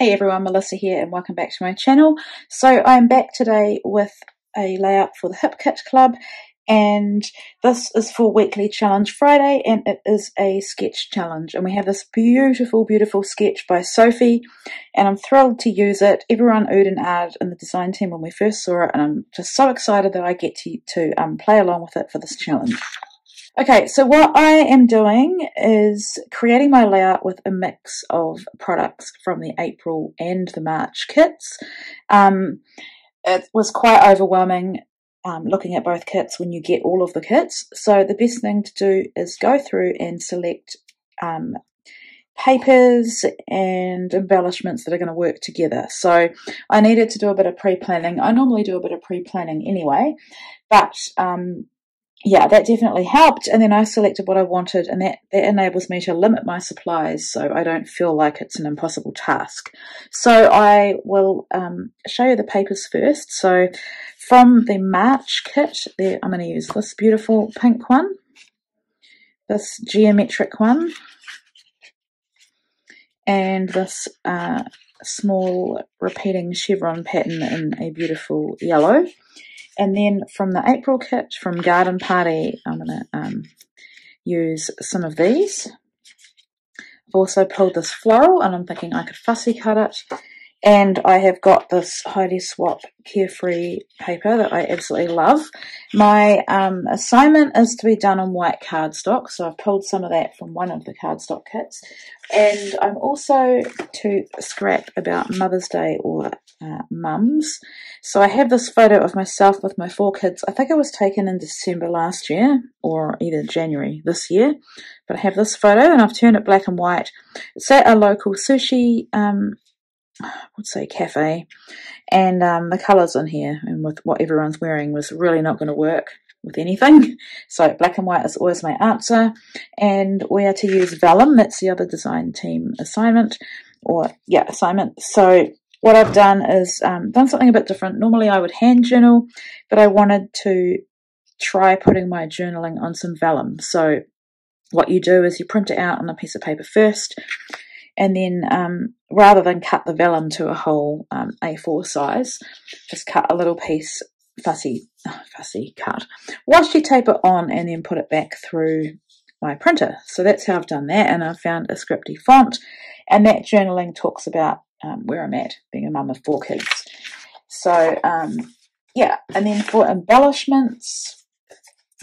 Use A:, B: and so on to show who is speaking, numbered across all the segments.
A: Hey everyone, Melissa here and welcome back to my channel. So I'm back today with a layout for the Hip Kit Club, and this is for Weekly Challenge Friday, and it is a sketch challenge, and we have this beautiful sketch by Sophie, and I'm thrilled to use it. Everyone oohed and ahed in the design team when we first saw it, and I'm just so excited that I get to play along with it for this challenge. Okay, so what I am doing is creating my layout with a mix of products from the April and the March kits. It was quite overwhelming looking at both kits when you get all of the kits. So the best thing to do is go through and select papers and embellishments that are going to work together. So I needed to do a bit of pre-planning. I normally do a bit of pre-planning anyway, but yeah, that definitely helped. And then I selected what I wanted, and that enables me to limit my supplies so I don't feel like it's an impossible task. So I will show you the papers first. So from the March kit, there I'm going to use this beautiful pink one, this geometric one, and this small repeating chevron pattern in a beautiful yellow. And then from the April kit, from Garden Party, I'm going to use some of these. I've also pulled this floral, and I'm thinking I could fussy cut it. And I have got this Heidi Swapp Carefree paper that I absolutely love. My assignment is to be done on white cardstock, so I've pulled some of that from one of the cardstock kits. And I'm also to scrap about Mother's Day or mums. So I have this photo of myself with my 4 kids. I think it was taken in December last year or either January this year. But I have this photo and I've turned it black and white. It's at a local sushi cafe, and the colours in here and with what everyone's wearing was really not going to work with anything, so black and white is always my answer. And we are to use vellum. That's the other design team assignment. So what I've done is done something a bit different. Normally I would hand journal, but I wanted to try putting my journaling on some vellum. So what you do is you print it out on a piece of paper first, and then rather than cut the vellum to a whole A4 size, just cut a little piece, fussy cut. Washi tape it on and then put it back through my printer. So that's how I've done that, and I've found a scripty font, and that journaling talks about where I'm at, being a mum of 4 kids. So yeah, and then for embellishments,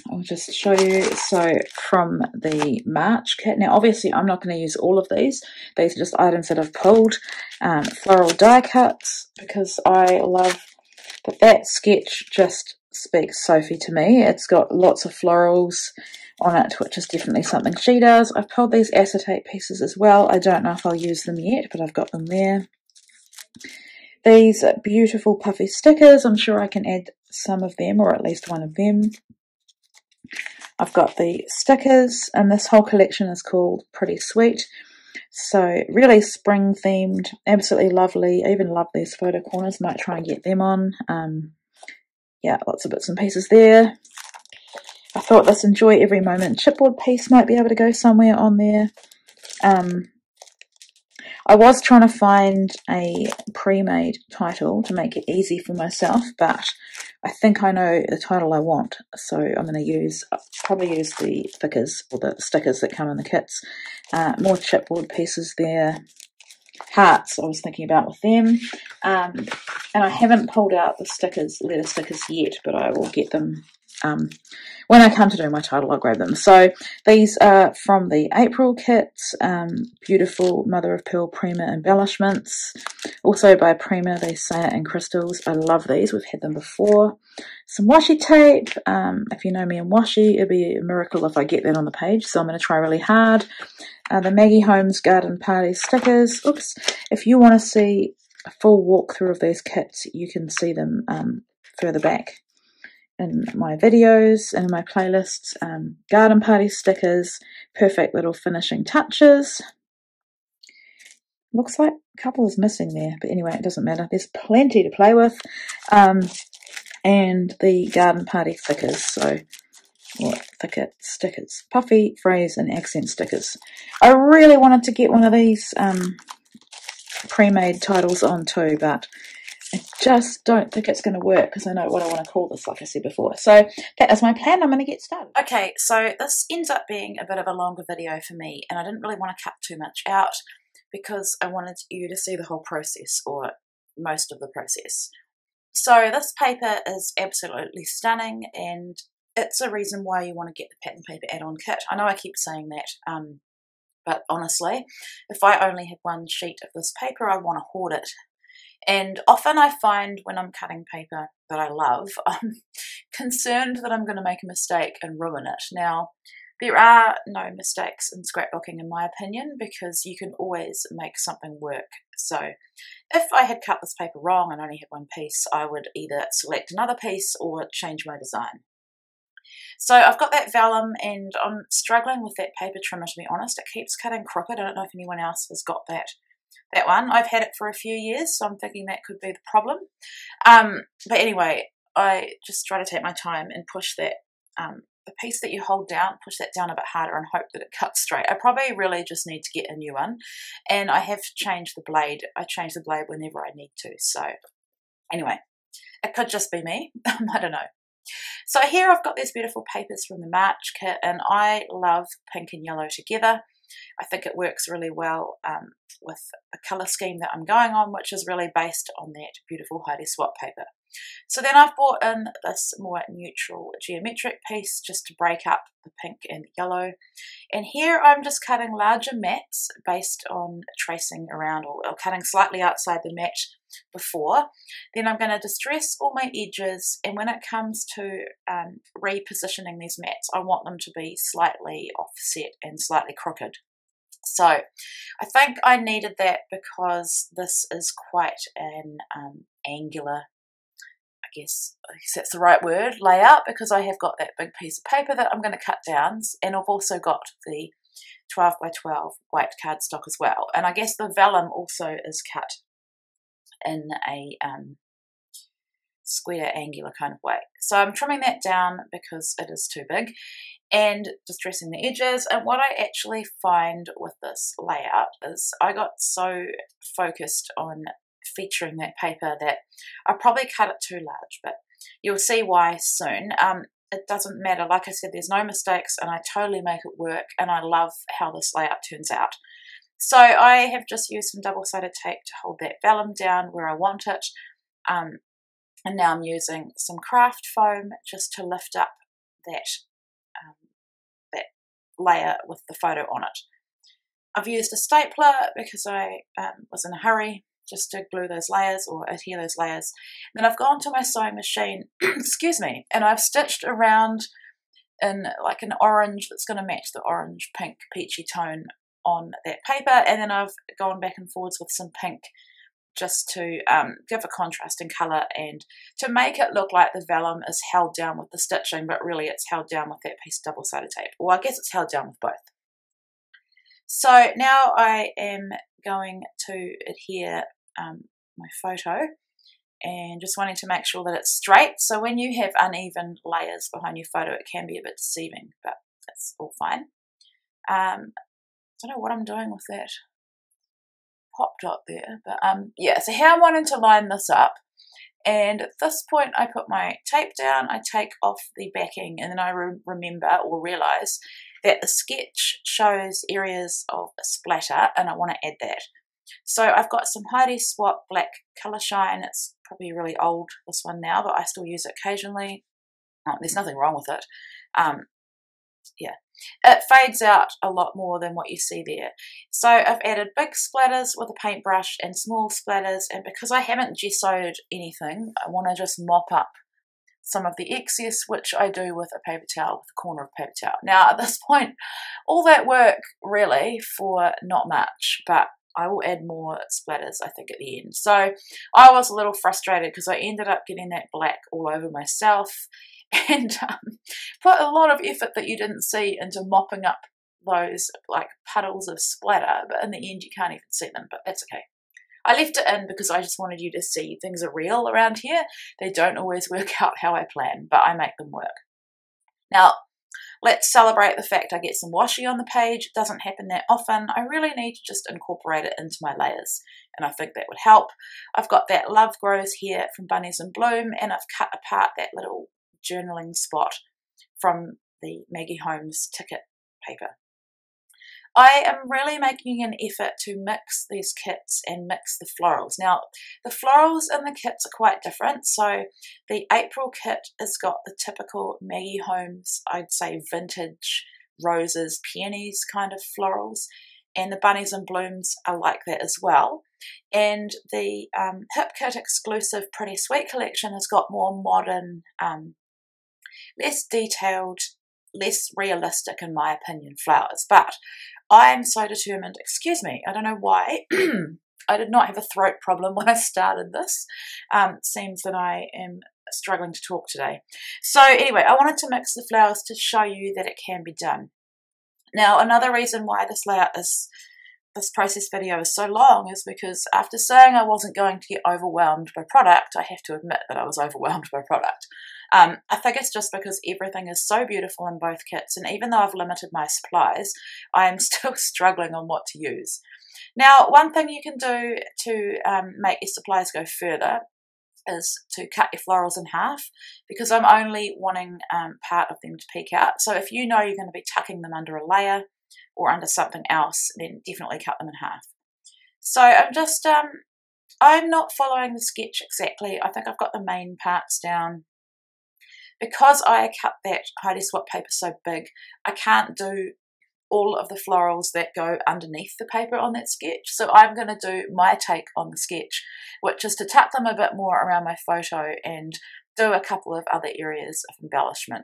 A: I'll just show you. So from the March kit, now obviously I'm not going to use all of these. These are just items that I've pulled. Floral die cuts, because I love that sketch just speaks Sophie to me. It's got lots of florals on it, which is definitely something she does. I've pulled these acetate pieces as well. I don't know if I'll use them yet, but I've got them there. These are beautiful puffy stickers. I'm sure I can add some of them, or at least one of them. I've got the stickers, and this whole collection is called Pretty Sweet. So really spring themed, absolutely lovely. I even love these photo corners, might try and get them on. Yeah, lots of bits and pieces there. I thought this Enjoy Every Moment chipboard piece might be able to go somewhere on there. I was trying to find a pre-made title to make it easy for myself, but I think I know the title I want, so I'm going to probably use the thickers, or the stickers that come in the kits. More chipboard pieces there. Hearts I was thinking about with them. And I haven't pulled out the stickers, letter stickers yet, but I will get them when I come to do my title. I'll grab them. So these are from the April kits, beautiful Mother of Pearl Prima embellishments, also by Prima. They say it in crystals. I love these. We've had them before. Some washi tape. If you know me in washi, it'd be a miracle if I get that on the page, so I'm going to try really hard. The Maggie Holmes Garden Party stickers. Oops. If you want to see a full walkthrough of these kits, you can see them further back in my videos and in my playlists. Garden Party stickers, perfect little finishing touches. Looks like a couple is missing there, but anyway, it doesn't matter. There's plenty to play with. And the Garden Party thickers, so thicker stickers, puffy, phrase and accent stickers. I really wanted to get one of these pre-made titles on too, but I just don't think it's going to work because I know what I want to call this, like I said before. So that is my plan. I'm going to get started. Okay, so this ends up being a bit of a longer video for me, and I didn't really want to cut too much out because I wanted you to see the whole process, or most of the process. So this paper is absolutely stunning, and it's a reason why you want to get the pattern paper add-on kit. I know I keep saying that, but honestly, if I only had one sheet of this paper, I want to hoard it. And often I find when I'm cutting paper that I love, I'm concerned that I'm going to make a mistake and ruin it. Now, there are no mistakes in scrapbooking in my opinion, because you can always make something work. So if I had cut this paper wrong and only had one piece, I would either select another piece or change my design. So I've got that vellum, and I'm struggling with that paper trimmer, to be honest. It keeps cutting crooked. I don't know if anyone else has got that one. I've had it for a few years, so I'm thinking that could be the problem. But anyway, I just try to take my time and push that, the piece that you hold down, push that down a bit harder and hope that it cuts straight. I probably really just need to get a new one, and I have changed the blade. I change the blade whenever I need to. So anyway, it could just be me. I don't know. So here I've got these beautiful papers from the March kit, and I love pink and yellow together. I think it works really well with the colour scheme that I'm going on, which is really based on that beautiful Heidi Swapp paper. So then I've brought in this more neutral geometric piece just to break up the pink and the yellow. And here I'm just cutting larger mats based on tracing around, or cutting slightly outside the mat before. Then I'm going to distress all my edges, and when it comes to repositioning these mats, I want them to be slightly offset and slightly crooked. So I think I needed that because this is quite an angular, I guess that's the right word, layout, because I have got that big piece of paper that I'm going to cut down, and I've also got the 12 by 12 white cardstock as well. And I guess the vellum also is cut in a square angular kind of way. So I'm trimming that down because it is too big, and distressing the edges. And what I actually find with this layout is I got so focused on featuring that paper that I probably cut it too large, but you'll see why soon. It doesn't matter. Like I said, there's no mistakes, and I totally make it work, and I love how this layout turns out. So I have just used some double-sided tape to hold that vellum down where I want it, and now I'm using some craft foam just to lift up that that layer with the photo on it. I've used a stapler because I was in a hurry just to glue those layers or adhere those layers. And then I've gone to my sewing machine, excuse me, and I've stitched around in like an orange that's going to match the orange, pink, peachy tone on that paper. And then I've gone back and forwards with some pink just to give a contrasting colour and to make it look like the vellum is held down with the stitching, but really it's held down with that piece of double-sided tape. Well, I guess it's held down with both. So now I am going to adhere my photo, and just wanting to make sure that it's straight. So when you have uneven layers behind your photo, it can be a bit deceiving, but that's all fine. I don't know what I'm doing with that pop dot there, but yeah, so here I'm wanting to line this up, and at this point I put my tape down, I take off the backing, and then I remember or realise that the sketch shows areas of splatter, and I want to add that. So I've got some Heidi Swapp Black Colour Shine. It's probably really old, this one now, but I still use it occasionally. There's nothing wrong with it. Yeah, it fades out a lot more than what you see there. So I've added big splatters with a paintbrush and small splatters, and because I haven't gessoed anything, I want to just mop up some of the excess, which I do with a paper towel, with a corner of paper towel. Now at this point, all that work really for not much, but I will add more splatters, I think, at the end. So I was a little frustrated because I ended up getting that black all over myself, and put a lot of effort that you didn't see into mopping up those like puddles of splatter, but in the end you can't even see them, but that's okay. I left it in because I just wanted you to see things are real around here. They don't always work out how I plan, but I make them work. Now, let's celebrate the fact I get some washi on the page. It doesn't happen that often. I really need to just incorporate it into my layers, and I think that would help. I've got that Love Grows here from Bunnies in Bloom, and I've cut apart that little journaling spot from the Maggie Holmes ticket paper. I am really making an effort to mix these kits and mix the florals. Now, the florals in the kits are quite different. So the April kit has got the typical Maggie Holmes, I'd say vintage roses, peonies kind of florals. And the Bunnies in Blooms are like that as well. And the Hip Kit exclusive Pretty Sweet collection has got more modern, less detailed, less realistic, in my opinion, flowers. But I am so determined, excuse me, I don't know why, I did not have a throat problem when I started this. Seems that I am struggling to talk today. So anyway, I wanted to mix the flowers to show you that it can be done. Now, another reason why this process video is so long is because after saying I wasn't going to get overwhelmed by product, I have to admit that I was overwhelmed by product. I think it's just because everything is so beautiful in both kits, and even though I've limited my supplies, I am still struggling on what to use. Now, one thing you can do to make your supplies go further is to cut your florals in half, because I'm only wanting part of them to peek out. So if you know you're going to be tucking them under a layer or under something else, then definitely cut them in half. So I'm just, I'm not following the sketch exactly. I think I've got the main parts down. Because I cut that Heidi Swapp paper so big, I can't do all of the florals that go underneath the paper on that sketch. So I'm going to do my take on the sketch, which is to tuck them a bit more around my photo and do a couple of other areas of embellishment.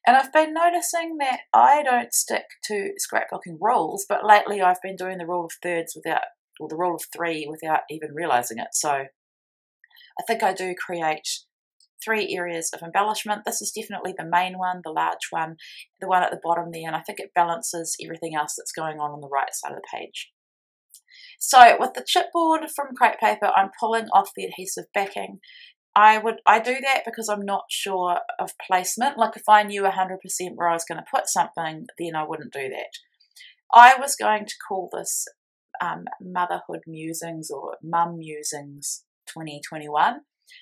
A: And I've been noticing that I don't stick to scrapbooking rules, but lately I've been doing the rule of thirds without, or the rule of three without even realizing it. So I think I do create 3 areas of embellishment. This is definitely the main one, the large one, the one at the bottom there, and I think it balances everything else that's going on the right side of the page. So with the chipboard from Crepe Paper, I'm pulling off the adhesive backing. I do that because I'm not sure of placement. Like if I knew 100% where I was going to put something, then I wouldn't do that. I was going to call this Motherhood Musings or Mum Musings 2021.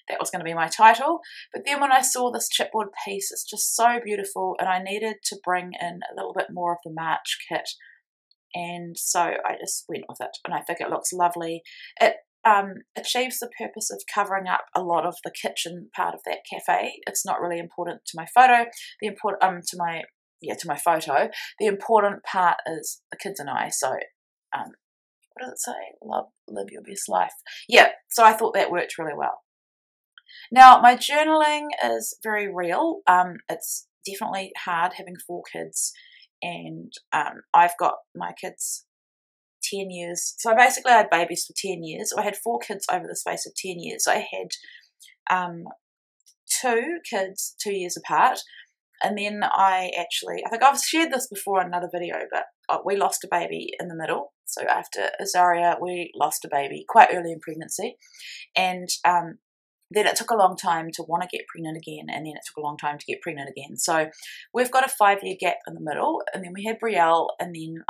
A: That was going to be my title. But then when I saw this chipboard piece, it's just so beautiful, and I needed to bring in a little bit more of the March kit. And so I just went with it, and I think it looks lovely. It achieves the purpose of covering up a lot of the kitchen part of that cafe. It's not really important to my photo. To my photo. The important part is the kids and I. So what does it say? Live your best life. Yeah, so I thought that worked really well. Now, my journaling is very real. It's definitely hard having 4 kids, and I've got my kids 10 years. So basically I had babies for 10 years. I had 4 kids over the space of 10 years. I had 2 kids 2 years apart, and then I think I've shared this before in another video, but we lost a baby in the middle. So after Azaria, we lost a baby quite early in pregnancy, and then it took a long time to want to get pregnant again, and then it took a long time to get pregnant again. So we've got a 5-year gap in the middle, and then we had Brielle, and then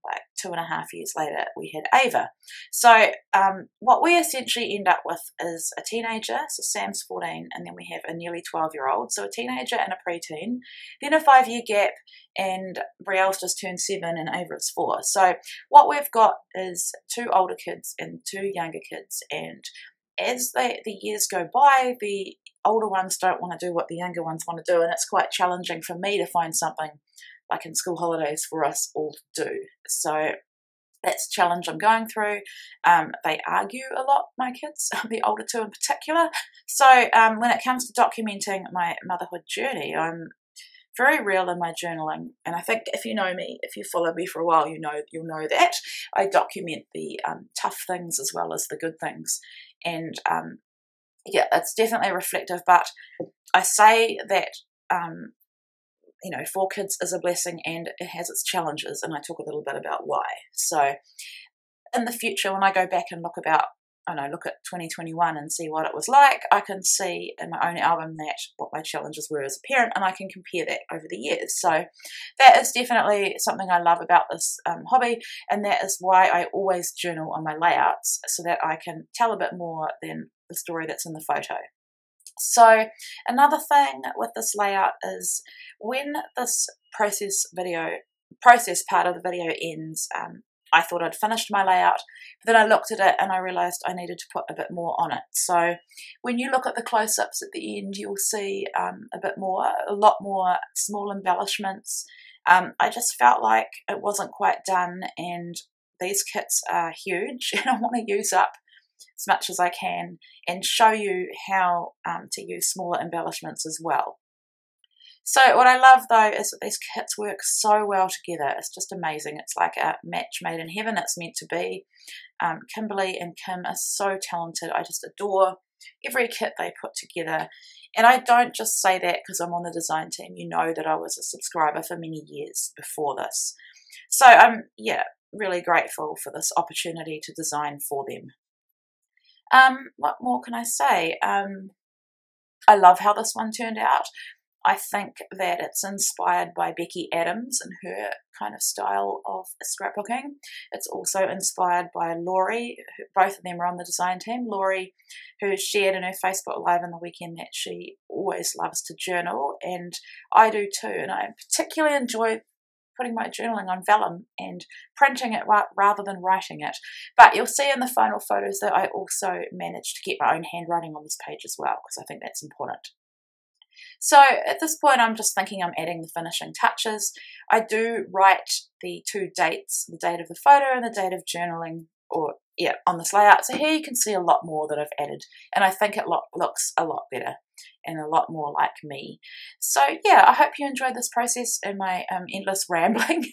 A: like 2.5 years later we had Ava. So what we essentially end up with is a teenager, so Sam's 14, and then we have a nearly 12-year-old, so a teenager and a preteen, then a 5-year gap, and Brielle's just turned 7 and Ava is 4. So what we've got is 2 older kids and 2 younger kids, and as the years go by, the older ones don't want to do what the younger ones want to do, and it's quite challenging for me to find something like in school holidays for us all to do. So that's a challenge I'm going through. They argue a lot, my kids, the older 2 in particular. So when it comes to documenting my motherhood journey, I'm very real in my journaling, and I think if you know me, if you follow me for a while, you'll know that I document the tough things as well as the good things. And yeah, it's definitely reflective, but I say that 4 kids is a blessing and it has its challenges, and I talk a little bit about why. So in the future, when I go back and look I don't know, look at 2021 and see what it was like, I can see in my own album that what my challenges were as a parent, and I can compare that over the years. So that is definitely something I love about this hobby, and that is why I always journal on my layouts, so that I can tell a bit more than the story that's in the photo. So another thing with this layout is when this process part of the video ends, I thought I'd finished my layout, but then I looked at it and I realized I needed to put a bit more on it. So when you look at the close-ups at the end, you'll see a lot more small embellishments. I just felt like it wasn't quite done, and these kits are huge and I want to use up as much as I can and show you how to use smaller embellishments as well. So what I love though is that these kits work so well together. It's just amazing. It's like a match made in heaven. It's meant to be. Kimberly and Kim are so talented. I just adore every kit they put together. And I don't just say that because I'm on the design team. You know that I was a subscriber for many years before this. So I'm really grateful for this opportunity to design for them. What more can I say? I love how this one turned out. I think that it's inspired by Becky Adams and her kind of style of scrapbooking. It's also inspired by Laurie. Both of them are on the design team. Laurie, who shared in her Facebook Live on the weekend that she always loves to journal, and I do too. And I particularly enjoy putting my journaling on vellum and printing it rather than writing it. But you'll see in the final photos that I also managed to get my own handwriting on this page as well, because I think that's important. So at this point, I'm just thinking I'm adding the finishing touches. I do write the two dates, the date of the photo and the date of journaling, on this layout. So here you can see a lot more that I've added, and I think it looks a lot better and a lot more like me. So yeah, I hope you enjoyed this process and my endless rambling.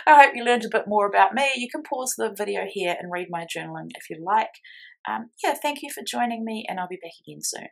A: I hope you learned a bit more about me. You can pause the video here and read my journaling if you like. Thank you for joining me, and I'll be back again soon.